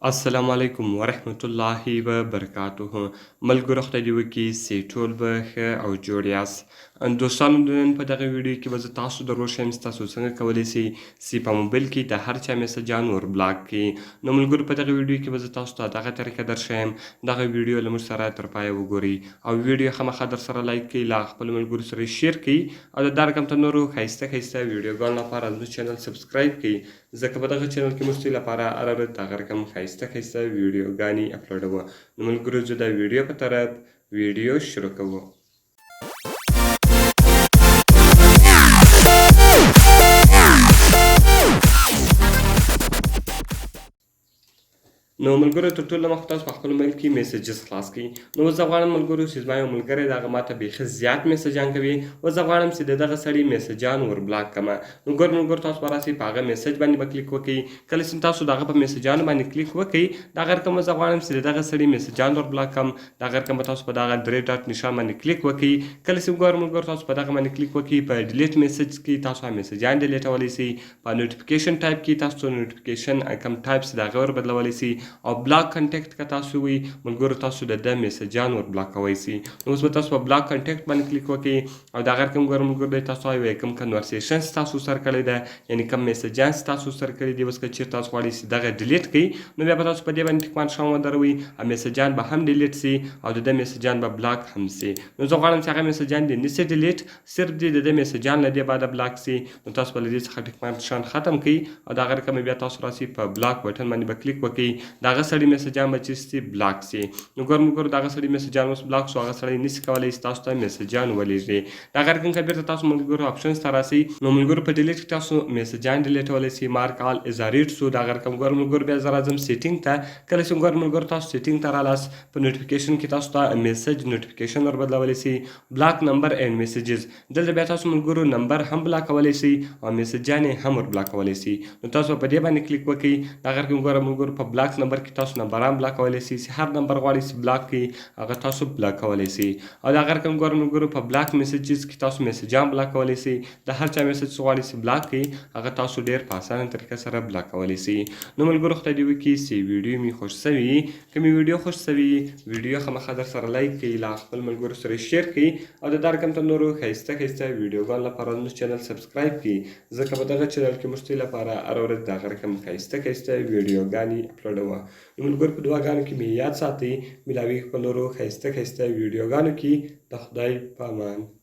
السلام علیکم ورحمت الله وبرکاته. ملګرو خدای دې وکړي چې ټول به ښه او جوړ یاست. دوستانو د نن په دغه ویډیو کې به زه تاسو در وښیم چې تاسو څنګه کولی سئ چې په موبایل کې د هر چا میسجان ور بلاک کړي. نو ملګرو په دغه ویډیو کې به زه تاسو ته دغه طریقه در ښیم. دغه ویډیو له موږ سره تر پایه وګورئ او ویډیو خامخا در سره لایک کړئ، له خپلو ملګرو سره شیر کړئ او د دا رقم ته نورو ښایسته ښایسته ویډیوګانو لپاره زموږ چینل سبسکرایب کړئ، ځکه په دغه چینل کې موږ ستاسو لپاره هره ورځ دغه رقم ښایسته ښایسته ویډیوګانې اپلوډوو. نو ملګرو زه د ویډیو په طرف ویډیو شروع کوو. نو ملګرو تر ټولو مخکې تاسو په خپل موبایل کې میسیجز خلاص کړئ. نو زه غواړم ملګرو چې زما یو ملګری دی هغه ماته بیخي زیات میسجان کوي، اوس زه غواړم چې د دغه سړي میسجان ور بلاک کړمه. نو ګور ملګرو تاسو به راسئ په هغه میسج باندې به کلیک وکړئ. کله چې تاسو د هغه په میسجانو باندې کلیک وکړئ، دغه رقم زه غواړم چې د دغه سړي میسجان ور بلاک کړم. دغه رقم به تاسو په دغه درې ډاټ نشان باندې کلیک وکړئ. کله چې ګور ملګرو تاسو په دغه باندې کلیک وکړئ، په ډیلیټ میسج کې تاسو هغه میسجان ډیلیټولی سئ. په نوټیفیکیشن ټایپ کې تاسو نوټیفیکیشن کم ټایپ چې د هغه ور بدلولی سئ او بلاک کنټیکټ که تاسو وي ملګرو تاسو د ده میسجان ور بلاکوی سئ. نو اوس به تاسو په بلاک کنټیکټ باندې کلیک وکړئ او دغه رقم ګورم ملګرو دی تاسو وایي کوم کنورسیشن چې تاسو سره کړی ده، یعنې کوم میسجان چې تاسو سره کړي دي، اوس که چېرته تاسو غواړئ چې دغه ډیلیټ کړئ، نو بیا به تاسو په دې باندې ټک مارک ودروئ او میسجان به هم ډیلیټ سي او د ده میسجان به بلاک هم سي. نو زه غواړم چې هغه میسجان دې نسي ډیلیټ، صرف دې د ده میسجان له دې بعده بلاک سي. نو تاسو به له دې څخه ټک مارک نشان ختم کړئ او دغه رقم بیا تاسو راسئ په بلاک بټن باندې به کلیک وکړئ. دغه سړي میسجان به چې سي بلاک سي. نو ګور ملګرو دغه سړي میسجان اوس بلاک سو، هغه سړی نسي کولی چې تاسو ته میسجان ولېږي. دغه رقم که بیرته تاسو ملګرو آپشنز ته راسئ، نو ملګرو په ډیلیټ کې تاسو میسجان ډیلیټولی سئ. مارک آل از ریډ سو، دغه رقم ګور ملګرو بیا زه راځم سیټینګ ته. کله چې ګور ملګرو تاسو سیټینګ ته رالاست، په نوټیفیکیشن کې تاسو ته میسج نوټیفیکیشن ور بدلولی سئ، بلاک نمبر اینډ میسیجز. دلته بیا تاسو ملګرو نمبر هم بلاکولی سئ او میسجان یې هم ور بلاکولی سئ. نو تاسو په دې باندې کلیک وکړئ. دغه رقم ګوره ملګرو په بلاک نمبر کې تاسو نمبران بلاکولی سئ، چې هر نمبر غواړئ چې بلاک کړئ هغه تاسو بلاکولی سئ. او دغه رقم ګوره ملګرو په بلاک میسیجز کې تاسو میسجان بلاکولی سئ. د هر چا میسج چې غواړئ چې بلاک کړئ هغه تاسو ډېر په اسانه طریقه سره بلاکولی سئ. نو ملګرو خدای دې وکړي چې ویډیو مې خوښ سوي وي. که مې ویډیو خوښ سوي وي، ویډیو خامخا در سره لایک کړئ، له خپل ملګرو سره شیر کړئ او د دا رقم ته نورو ښایسته ښایسته ویډیوګانو لپاره زموږ چینل سبسکرایب کړئ، ځکه په دغه چینل کې موږ ستاسو لپاره هره ورځ دغه رقم ښایسته ښایسته ویډیوګانې اپلوډوو. نو ملګرو په دعاګانو کې مې یاد ساتئ. ملاویږو په نورو ښایسته ښایسته ویډیوګانو کې. د خدای په امان.